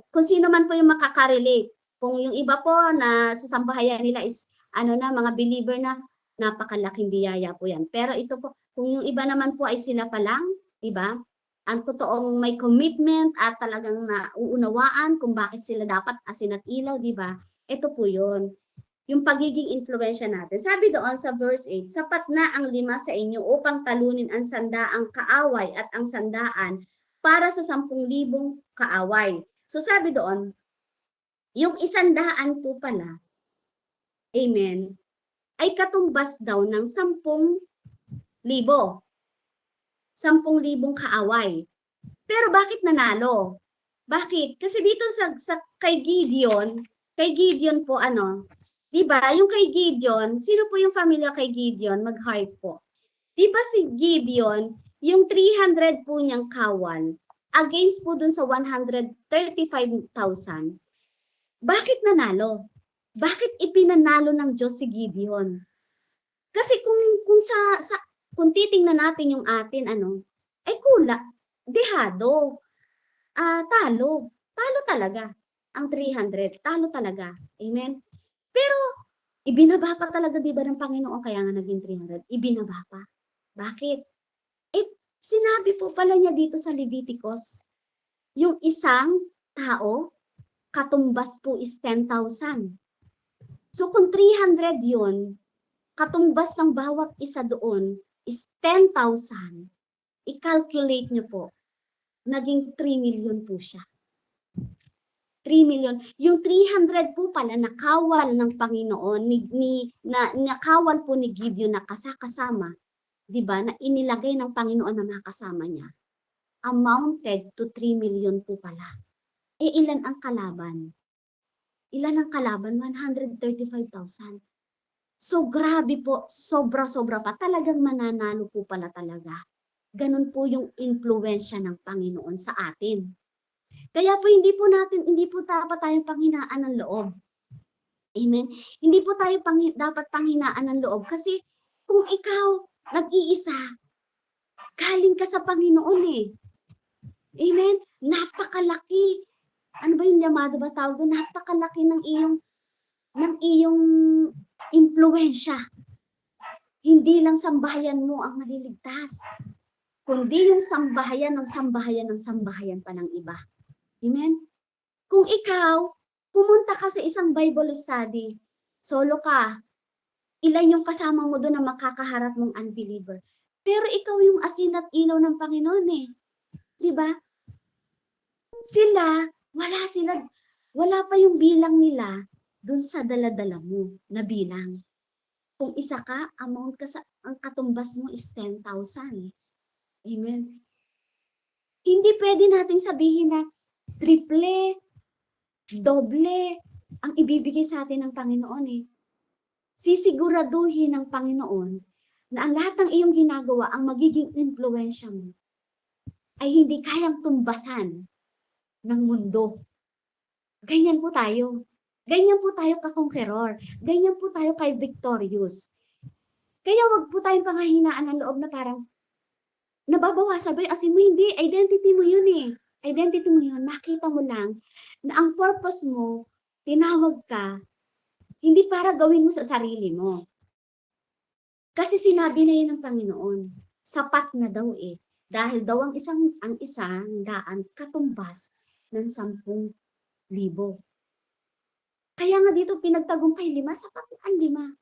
kung sino man po yung makaka-relate, kung yung iba po na sa sambahayan nila is mga believer na, napakalaking biyaya po yan. Pero ito po, kung yung iba naman po ay sila pa lang, di ba? Ang totoong may commitment at talagang nauunawaan kung bakit sila dapat asin at ilaw, di ba? Ito po yun. Yung pagiging influensya natin. Sabi doon sa verse 8, sapat na ang 5 sa inyo upang talunin ang sandaang kaaway at ang sandaan para sa 10,000 kaaway. So sabi doon, yung 100 po pala, amen, ay katumbas daw ng 10,000. 10,000 kaaway. Pero bakit nanalo? Bakit? Kasi dito sa kay Gideon po di ba? Yung kay Gideon, sino po yung familia kay Gideon? Mag-heart po. Di ba si Gideon, yung 300 po niyang kawal, against po dun sa 135,000, bakit nanalo? Bakit ipinanalo ng Diyos si Gideon? Kasi kung titingnan natin yung atin, ay dehado. Talo talaga. Ang 300, talo talaga. Amen? Pero, ibinaba pa talaga, di ba, ng Panginoon, kaya nga naging 300, ibinaba pa. Bakit? Sinabi po pala niya dito sa Leviticus, yung isang tao, katumbas po is 10,000. So, kung 300 yun, katumbas ng bawat isa doon is 10,000, i-calculate niyo po, naging 3 million po siya. 3 million. Yung 300 po pala nakawal ng Panginoon, nakawal po ni Gideon na kasama, di ba, na inilagay ng Panginoon na makasama niya, amounted to 3 million po pala. Ilan ang kalaban? Ilan ang kalaban? 135,000. So grabe po, sobra-sobra pa. Talagang mananalo po pala talaga. Ganun po yung impluwensya ng Panginoon sa atin. Kaya po hindi po dapat tayong panghinaan ng loob. Amen. Hindi po tayo dapat panghinaan ng loob kasi kung ikaw nag-iisa, galing ka sa Panginoon eh. Amen. Napakalaki. Ano ba yung llamado ba tawag doon? Napakalaki ng iyong impluwensya. Hindi lang sambahayan mo ang maliligtas, kundi yung sambahayan ng sambahayan ng sambahayan pa ng iba. Amen? Kung ikaw, pumunta ka sa isang Bible study, solo ka, ilan yung kasama mo doon na makakaharap mong unbeliever. Pero ikaw yung asin at ilaw ng Panginoon eh. Di ba? Wala pa yung bilang nila doon sa dala-dala mo na bilang. Kung isa ka, ang katumbas mo is 10,000. Amen. Hindi pwede nating sabihin na triple, doble ang ibibigay sa atin ng Panginoon eh. Sisiguraduhin ng Panginoon na ang lahat ng iyong ginagawa, ang magiging impluwensya mo, ay hindi kayang tumbasan ng mundo. Ganyan po tayo. Ganyan po tayo ka-conqueror. Ganyan po tayo kay victorious. Kaya wag po tayong panghahinaan ng loob na parang nababawasan ba yung asin mo? Hindi. Identity mo yun eh. Identity mo yun. Nakita mo lang na ang purpose mo, tinawag ka, hindi para gawin mo sa sarili mo. Kasi sinabi na yun ng Panginoon. Sapat na daw eh. Dahil daw ang isang daan katumbas ng 10,000. Kaya nga dito pinagtagumpay 5, sapat na ang 5.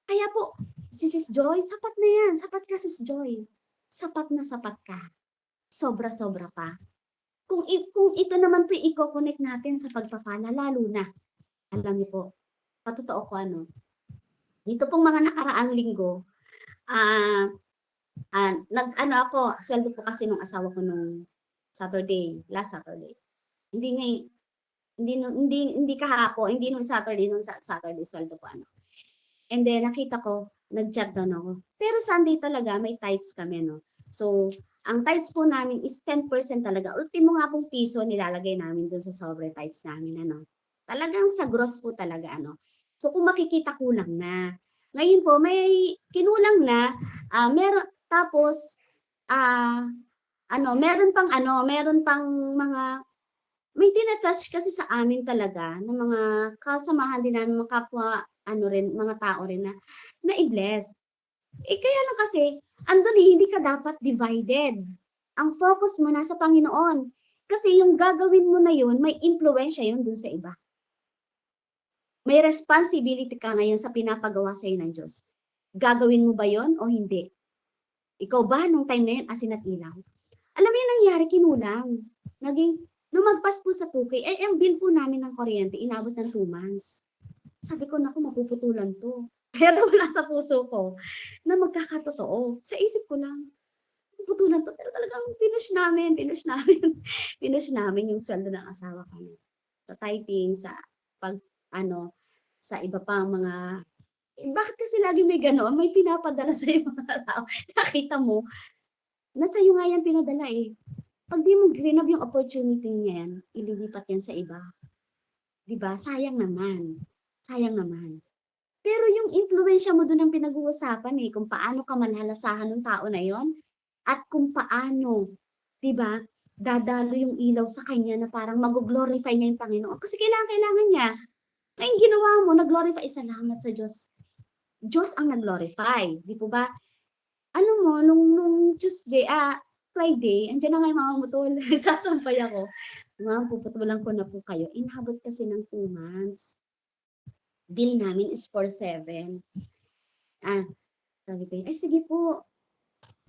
Kaya po, si Sis Joy, sapat na yan. Sapat ka, Sis Joy. Sapat na sapat ka. Sobra-sobra pa. Kung ito naman po i-connect natin sa pagpapala, lalo na, alam niyo po, patotoo ko dito pong mga nakaraang linggo, ako, sweldo po kasi nung asawa ko nung last Saturday. Hindi kahapon, hindi nung Saturday, sweldo ko And then nakita ko, nag-chat down ako. Pero Sunday talaga may tithes kami So, ang tithes po namin is 10% talaga. Ultimo nga pong piso nilalagay namin doon sa sobre tithes namin Talagang sa gross po talaga So kung makikita kulang na. Ngayon po may kinulang na, meron tapos meron pang mga may tina-touch kasi sa amin talaga ng mga kasamahan din namin, mga kapwa mga tao rin na i-bless. Kaya lang kasi andun hindi ka dapat divided. Ang focus mo nasa Panginoon. Kasi yung gagawin mo na yun, may impluwensya yun dun sa iba. May responsibility ka ngayon sa pinapagawa sa'yo ng Diyos. Gagawin mo ba yon o hindi? Ikaw ba nung time na yun, asin at ilaw? Alam mo yung nangyari, kinulang. Lumagpas po sa 2K. Ang bill po namin ng kuryente, inabot ng 2 months. Sabi ko, naku, mapuputulan to. Pero wala sa puso ko na magkakatotoo. Sa isip ko lang, mapuputulan to. Pero talagang pinush namin yung sweldo ng asawa ko. Sa typing, sa sa iba pang mga, bakit kasi lagi may gano'n? May pinapadala sa mga tao. Nakita mo, nasa iyo nga yan pinadala eh. Pag di mo grinab yung opportunity niyan, ililipat yan sa iba. Diba? Sayang naman. Sayang naman. Pero yung influensya mo doon ang pinag-uusapan eh, kung paano ka malalasahan ng tao na yon at kung paano, diba, dadalo yung ilaw sa kanya na parang mag-glorify niya yung Panginoon. Kasi kailangan niya. Ngayon ginawa mo, nag-glorify, salamat sa Diyos. Diyos ang nag-glorify. Di po ba? Ano mo, nung Tuesday, Friday, andyan na nga yung mga mutol. Sasampay ako. Mga puputulan ko na po kayo. Inhabot kasi ng 2 months. Bill namin is 4,700. Sabi ko, sige po.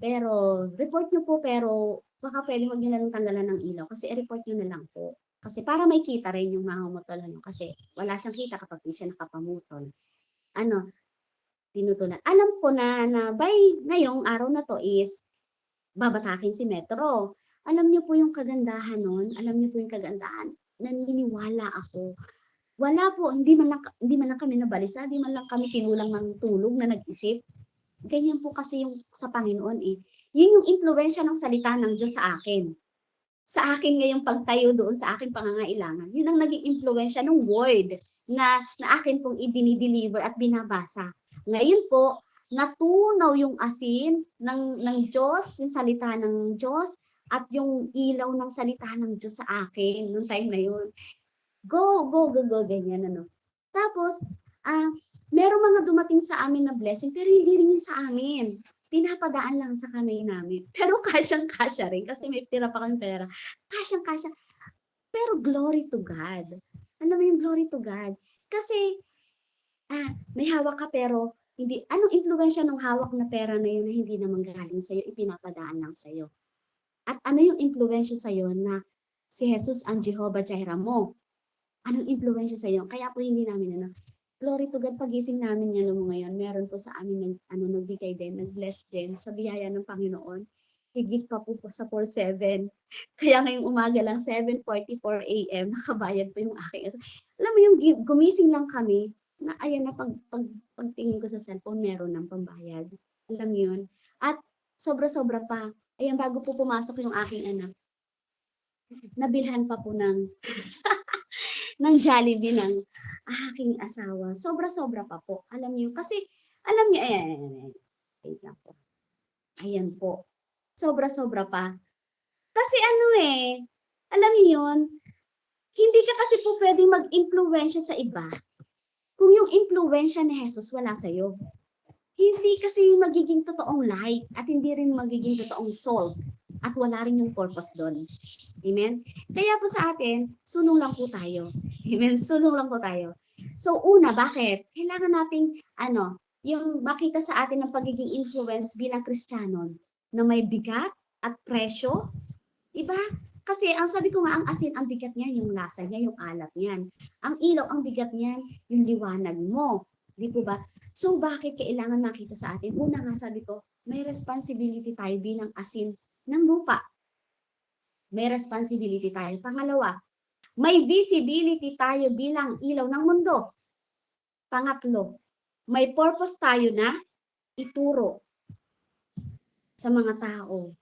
Pero, report nyo po, pero baka pwede wag nyo na lang tanggalan ng ilaw. Kasi i-report nyo na lang po. Kasi para may kita rin yung mga humutol. Kasi wala siyang kita kapag di siya nakapamutol. Tinutulan. Alam ko na by ngayong araw na to is babatakin si Metro. Alam niyo po yung kagandahan nun? Alam niyo po yung kagandahan? Naniniwala ako Wala po, hindi man lang kami nabalisa, hindi man lang kami kinulang ng tulog na nag-isip. Ganyan po kasi yung sa Panginoon, eh. Yun yung impluwensiya ng salita ng Diyos sa akin. Sa akin ngayong pagtayo doon sa aking pangangailangan, yun ang naging impluwensiya ng word na akin pong idini-deliver at binabasa. Ngayon po, natunaw yung asin ng Diyos, yung salita ng Diyos, at yung ilaw ng salita ng Diyos sa akin nung time na yun. Go, go, go, go, ganyan ano. Tapos, ah, merong mga dumating sa amin na blessing, pero hindi rin yun sa amin. Pinapadaan lang sa kamay namin. Pero kasyang-kasya rin kasi may tira pa kami pera. Kasyang-kasya. Pero glory to God. Alam mo yung glory to God? Kasi, may hawak ka pero hindi, anong impluwensya ng hawak na pera na yun na hindi naman galing sa'yo, ipinapadaan lang sa'yo? At ano yung impluwensya sa'yo na si Jesus ang Jehovah Jireh mo? Anong impluwensya sa'yo? Kaya po hindi namin ano, glory to God, pagising namin ngayon, meron po sa amin nagbigay din, nag-bless din sa biyaya ng Panginoon. Higit pa po sa 4/7. Kaya ngayong umaga lang, 7:44 AM, nakabayad po yung aking alam mo yung gumising lang kami, na ayan na pagtingin ko sa cellphone, meron ng pambayad. Alam mo yun? At sobra-sobra pa. Ayan, bago po pumasok yung aking anak, nabilhan pa po ng Jollibee ng aking asawa. Sobra-sobra pa po. Alam niyo, kasi, alam niyo, ayan, wait lang po. Ayan po. Sobra-sobra pa. Kasi ano eh, alam niyo yun, hindi ka kasi po pwedeng mag-impluwensya sa iba kung yung impluwensya ni Jesus wala sa'yo. Hindi kasi magiging totoong light at hindi rin magiging totoong salt at wala rin yung purpose doon. Amen? Kaya po sa atin, sulong lang po tayo. Amen? Sulong lang po tayo. So una, bakit? Kailangan nating yung makita sa atin ng pagiging influence bilang Kristiyano na may bigat at presyo. Diba? Kasi ang sabi ko nga, ang asin, ang bigat niya, yung lasa niya, yung alat niyan. Ang ilaw, ang bigat niyan, yung liwanag mo. Di po ba? So bakit kailangan makita sa atin? Una nga sabi ko, may responsibility tayo bilang asin ng lupa. May responsibility tayo. Pangalawa, may visibility tayo bilang ilaw ng mundo. Pangatlo, may purpose tayo na ituro sa mga tao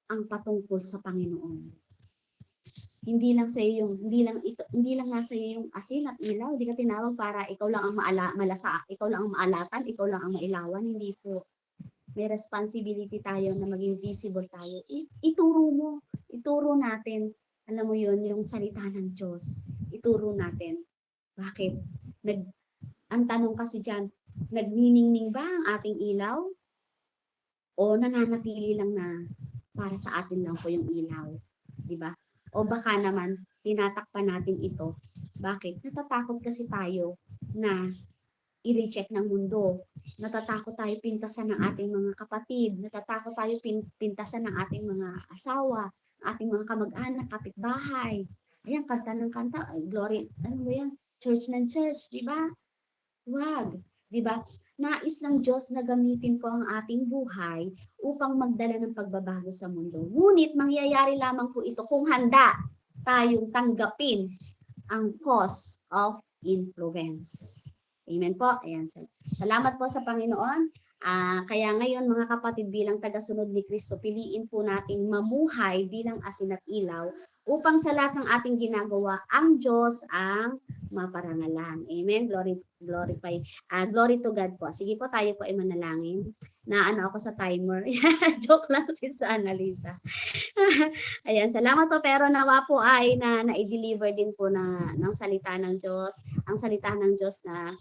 ang patungkol sa Panginoon. Hindi lang sa yung hindi lang nasa iyo yung asin at ilaw, hindi ka tinawag para ikaw lang ang malasa, ikaw lang ang maalatan, ikaw lang ang mailawan, hindi po. May responsibility tayo na maging visible tayo. Ituro mo, ituro natin. Alam mo yon yung salita ng Diyos. Ituro natin. Bakit? Ang tanong kasi diyan, nagniningning ba ang ating ilaw? O nananatili lang na para sa atin lang po yung ilaw? 'Di ba? O baka naman tinatakpan natin ito. Bakit? Natatakot kasi tayo na i-reject ng mundo. Natatakot tayo pintasan ng ating mga kapatid. Natatakot tayo pintasan ng ating mga asawa, ating mga kamag-anak, kapitbahay. Ayan, kanta ng kanta. Ay, glory. Ano mo yan? Church ng church, di ba? Wag. Di ba? Nais ng Diyos na gamitin ko ang ating buhay upang magdala ng pagbabago sa mundo. Ngunit mangyayari lamang po ito kung handa tayong tanggapin ang cause of influence. Amen po. Ayan. Salamat po sa Panginoon. Kaya ngayon mga kapatid, bilang tagasunod ni Kristo, piliin po nating mamuhay bilang asin at ilaw upang sa lahat ng ating ginagawa, ang Diyos ang maparangalan. Amen. Glory to God po. Sige po, tayo po ay manalangin. Naano ako sa timer. Joke lang si Annalisa. Ayan, salamat po, pero nawa po ay na-deliver din po ng salita ng Diyos. Ang salita ng Diyos na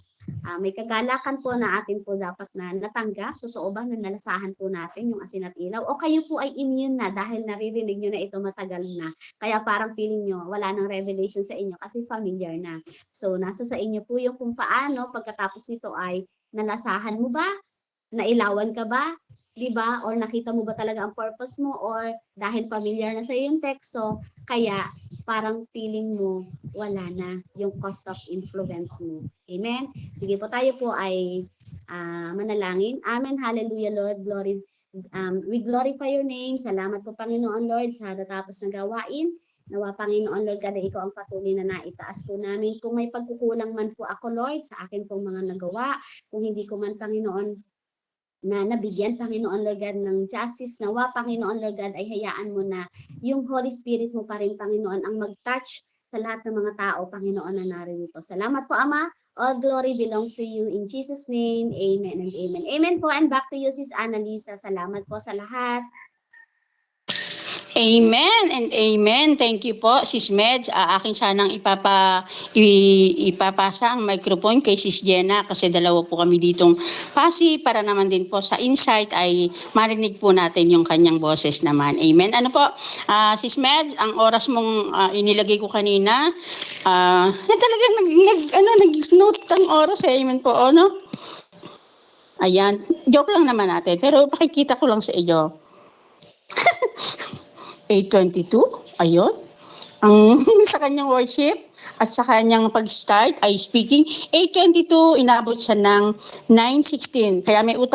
may kagalakan po na atin po dapat na natanggap. Totoo ba na nalasahan po natin yung asin at ilaw? O kayo po ay immune na dahil naririnig nyo na ito matagal na. Kaya parang feeling nyo wala nang revelation sa inyo kasi familiar na. So nasa sa inyo po yung kung paano pagkatapos nito ay nalasahan mo ba? Nailawan ka ba? 'Di ba? Or nakita mo ba talaga ang purpose mo, or dahil familiar na sa yung teksto, kaya parang feeling mo wala na yung cost of influence mo. Amen? Sige po, tayo po ay manalangin. Amen. Hallelujah, Lord. We glorify your name. Salamat po, Panginoon Lord, sa natapos ng gawain. Nawa Panginoon Lord God, na ikaw ang patuloy na naitaas po namin. Kung may pagkukulang man po ako Lord sa akin pong mga nagawa, kung hindi ko man Panginoon na nabigyan Panginoon Lord God ng justice, nawa Panginoon Lord God ay hayaan mo na yung Holy Spirit mo pa rin Panginoon ang mag-touch sa lahat ng mga tao Panginoon na narito. Salamat po Ama. All glory belongs to you in Jesus name. Amen and amen. Amen po, and back to you Sis Annalisa. Salamat po sa lahat. Amen and amen. Thank you po, Sis Medj. Akin sanang ipapasa ang microphone kay Sis Jenna kasi dalawa po kami ditong pasi para naman din po sa insight ay marinig po natin yung kanyang boses naman. Amen. Ano po, Sis Medj, ang oras mong inilagay ko kanina, talagang nag-note ang oras eh. Amen po, ano? Ayan, joke lang naman natin, pero pakikita ko lang sa iyo. 8:22, ayun. Ang sa kanyang worship at sa kanyang pag-start ay speaking. 8:22, inabot siya ng 9:16. Kaya may utang